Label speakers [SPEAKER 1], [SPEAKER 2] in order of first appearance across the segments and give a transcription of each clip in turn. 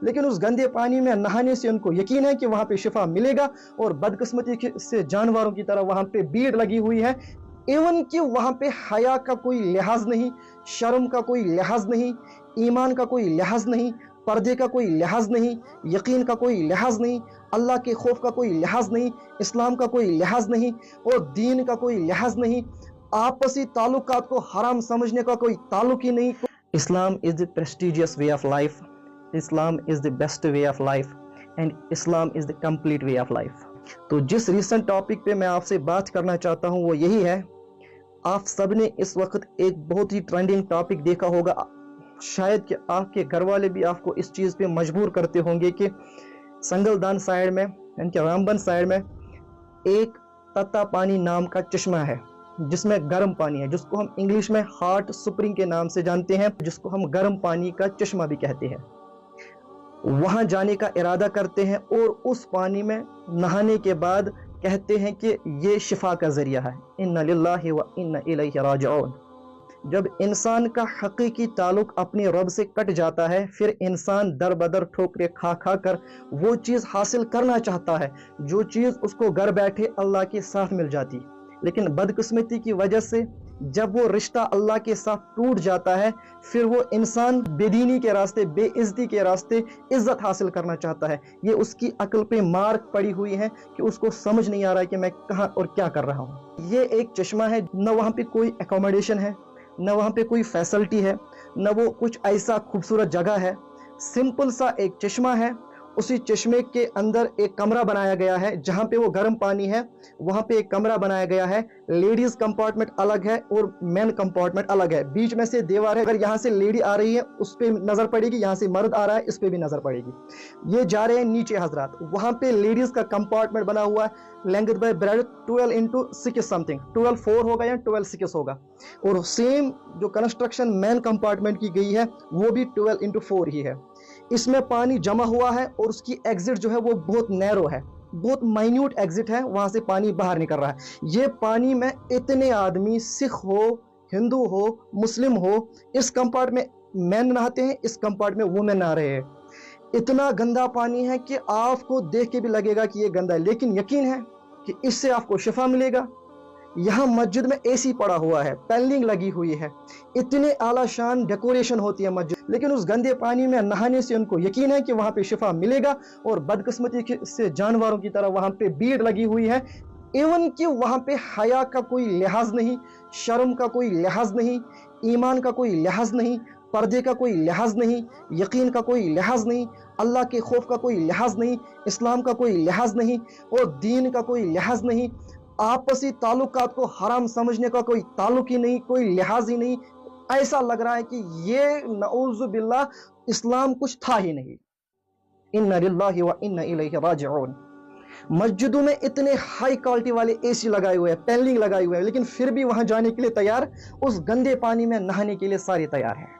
[SPEAKER 1] لیکن اس گندے پانی میں نہانے سے ان کو یقین ہے کہ وہاں پہ شفا ملے گا، اور بدقسمتی سے جانوروں کی طرح وہاں پہ بھیڑ لگی ہوئی ہے، ایون کہ وہاں پہ حیا کا کوئی لحاظ نہیں، شرم کا کوئی لحاظ نہیں، ایمان کا کوئی لحاظ نہیں، پردے کا کوئی لحاظ نہیں، یقین کا کوئی لحاظ نہیں، اللہ کے خوف کا کوئی لحاظ نہیں، اسلام کا کوئی لحاظ نہیں، اور دین کا کوئی لحاظ نہیں، آپسی تعلقات کو حرام سمجھنے کا کوئی تعلق ہی نہیں۔ اسلام از the prestigious way of life. Islam is the best way of life. And Islam is the complete way of life. تو جس ریسنٹ ٹاپک پہ میں آپ سے بات کرنا چاہتا ہوں وہ یہی ہے، آپ سب نے اس وقت ایک بہت ہی ٹرینڈنگ ٹاپک دیکھا ہوگا، شاید کہ آپ کے گھر والے بھی آپ کو اس چیز پہ مجبور کرتے ہوں گے کہ سنگل دان سائڈ میں یعنی کہ رامبن سائڈ میں ایک تتا پانی نام کا چشمہ ہے جس میں گرم پانی ہے، جس کو ہم انگلش میں ہاٹ سپرنگ کے نام سے جانتے ہیں، جس کو ہم گرم پانی کا چشمہ بھی کہتے ہیں۔ وہاں جانے کا ارادہ کرتے ہیں اور اس پانی میں نہانے کے بعد کہتے ہیں کہ یہ شفا کا ذریعہ ہے۔ اِنَّ لِلَّهِ وَإِنَّ إِلَيْهِ رَاجِعُونَ۔ جب انسان کا حقیقی تعلق اپنے رب سے کٹ جاتا ہے، پھر انسان در بدر ٹھوکریں کھا کھا کر وہ چیز حاصل کرنا چاہتا ہے جو چیز اس کو گھر بیٹھے اللہ کے ساتھ مل جاتی، لیکن بدقسمتی کی وجہ سے جب وہ رشتہ اللہ کے ساتھ ٹوٹ جاتا ہے، پھر وہ انسان بے دینی کے راستے، بے عزتی کے راستے عزت حاصل کرنا چاہتا ہے۔ یہ اس کی عقل پہ مار پڑی ہوئی ہے کہ اس کو سمجھ نہیں آ رہا ہے کہ میں کہاں اور کیا کر رہا ہوں۔ یہ ایک چشمہ ہے، نہ وہاں پہ کوئی اکوموڈیشن ہے، نہ وہاں پہ کوئی فیسلٹی ہے، نہ وہ کچھ ایسا خوبصورت جگہ ہے، سمپل سا ایک چشمہ ہے۔ اسی چشمے کے اندر ایک کمرہ بنایا گیا ہے، جہاں پہ وہ گرم پانی ہے وہاں پہ ایک کمرہ بنایا گیا ہے، لیڈیز کمپارٹمنٹ الگ ہے اور مین کمپارٹمنٹ الگ ہے، بیچ میں سے دیوار ہے، اگر یہاں سے لیڈی آ رہی ہے اس پہ نظر پڑے گی، یہاں سے مرد آ رہا ہے اس پہ بھی نظر پڑے گی۔ یہ جا رہے ہیں نیچے حضرات، وہاں پہ لیڈیز کا کمپارٹمنٹ بنا ہوا ہے، لینگتھ بائی بریڈتھ 12x6 سمتھنگ، 12.4 ہوگا یا 12.6 ہوگا، اور سیم جو کنسٹرکشن مین کمپارٹمنٹ کی گئی ہے وہ بھی 12x4 ہی ہے۔ اس میں پانی جمع ہوا ہے اور اس کی ایگزٹ جو ہے وہ بہت نیرو ہے، بہت مائنیوٹ ایگزٹ ہے، وہاں سے پانی باہر نکل رہا ہے۔ یہ پانی میں اتنے آدمی، سکھ ہو، ہندو ہو، مسلم ہو، اس کمپارٹ میں مین نہاتے ہیں، اس کمپارٹ میں وومن نہا رہے ہیں۔ اتنا گندا پانی ہے کہ آپ کو دیکھ کے بھی لگے گا کہ یہ گندا ہے، لیکن یقین ہے کہ اس سے آپ کو شفا ملے گا۔ یہاں مسجد میں اے سی پڑا ہوا ہے، پینلنگ لگی ہوئی ہے، اتنے اعلیٰ شان ڈیکوریشن ہوتی ہے مسجد، لیکن اس گندے پانی میں نہانے سے ان کو یقین ہے کہ وہاں پہ شفا ملے گا، اور بدقسمتی سے جانوروں کی طرح وہاں پہ بھیڑ لگی ہوئی ہے، ایون کہ وہاں پہ حیا کا کوئی لحاظ نہیں، شرم کا کوئی لحاظ نہیں، ایمان کا کوئی لحاظ نہیں، پردے کا کوئی لحاظ نہیں، یقین کا کوئی لحاظ نہیں، اللہ کے خوف کا کوئی لحاظ نہیں، اسلام کا کوئی لحاظ نہیں، اور دین کا کوئی لحاظ نہیں، آپسی تعلقات کو حرام سمجھنے کا کوئی تعلق ہی نہیں، کوئی لحاظ ہی نہیں۔ ایسا لگ رہا ہے کہ یہ نعوذ باللہ اسلام کچھ تھا ہی نہیں۔ اِنَّ لِلَّهِ وَإِنَّ إِلَيْهِ رَاجِعُونَ۔ مسجدوں میں اتنے ہائی کوالٹی والے اے سی لگائے ہوئے ہیں، پینلنگ لگائی ہوئے ہیں، لیکن پھر بھی وہاں جانے کے لیے تیار، اس گندے پانی میں نہانے کے لیے سارے تیار ہیں۔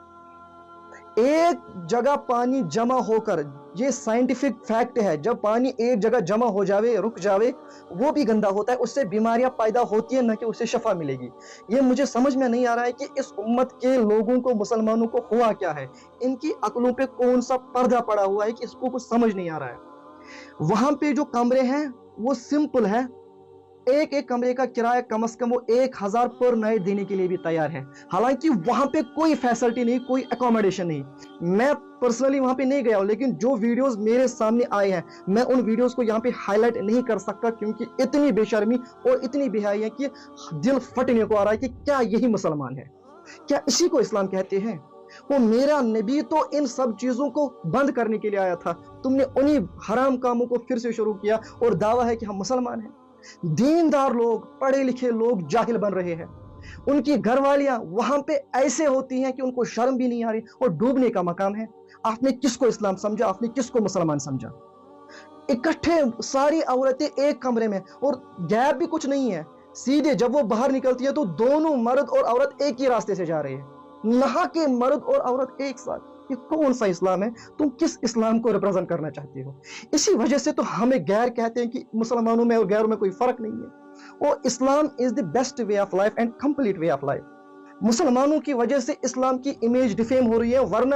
[SPEAKER 1] ایک جگہ پانی جمع ہو کر، یہ سائنٹیفک فیکٹ ہے، جب پانی ایک جگہ جمع ہو جاوے، رک جاوے، وہ بھی گندا ہوتا ہے، اس سے بیماریاں پیدا ہوتی ہیں، نہ کہ اس سے شفا ملے گی۔ یہ مجھے سمجھ میں نہیں آ رہا ہے کہ اس امت کے لوگوں کو، مسلمانوں کو ہوا کیا ہے، ان کی عقلوں پہ کون سا پردہ پڑا ہوا ہے کہ اس کو کچھ سمجھ نہیں آ رہا ہے۔ وہاں پہ جو کمرے ہیں وہ سمپل ہے، ایک ایک کمرے کا کرایہ کم از کم وہ 1000 پر نائٹ دینے کے لیے بھی تیار ہے، حالانکہ وہاں پہ کوئی فیسلٹی نہیں، کوئی اکوموڈیشن نہیں۔ میں پرسنلی وہاں پہ نہیں گیا ہوں، لیکن جو ویڈیوز میرے سامنے آئے ہیں، میں ان ویڈیوز کو یہاں پہ ہائی لائٹ نہیں کر سکتا، کیونکہ اتنی بے شرمی اور اتنی بے حیائی ہے کہ دل پھٹنے کو آ رہا ہے کہ کیا یہی مسلمان ہے؟ کیا اسی کو اسلام کہتے ہیں؟ وہ میرا نبی تو ان سب چیزوں کو بند کرنے کے لیے آیا تھا، تم نے انہی حرام کاموں کو پھر سے شروع کیا اور دعویٰ ہے کہ ہم مسلمان ہیں۔ دیندار لوگ، پڑھے لکھے لوگ جاہل بن رہے ہیں، ان کی گھر والیاں وہاں پہ ایسے ہوتی ہیں کہ ان کو شرم بھی نہیں آ رہی، اور ڈوبنے کا مقام ہے۔ آپ نے کس کو اسلام سمجھا؟ آپ نے کس کو مسلمان سمجھا؟ اکٹھے ساری عورتیں ایک کمرے میں، اور گیپ بھی کچھ نہیں ہے، سیدھے جب وہ باہر نکلتی ہے تو دونوں مرد اور عورت ایک ہی راستے سے جا رہے ہیں، نہا کے مرد اور عورت ایک ساتھ۔ یہ کون سا اسلام ہے؟ تم کس اسلام کو ریپرزینٹ کرنا چاہتے ہو؟ اسی وجہ سے تو ہمیں غیر کہتے ہیں کہ مسلمانوں میں اور غیروں میں کوئی فرق نہیں ہے، اور Islam is the best way of life and complete way of life. مسلمانوں کی وجہ سے اسلام کی امیج ڈیفیم ہو رہی ہے، ورنہ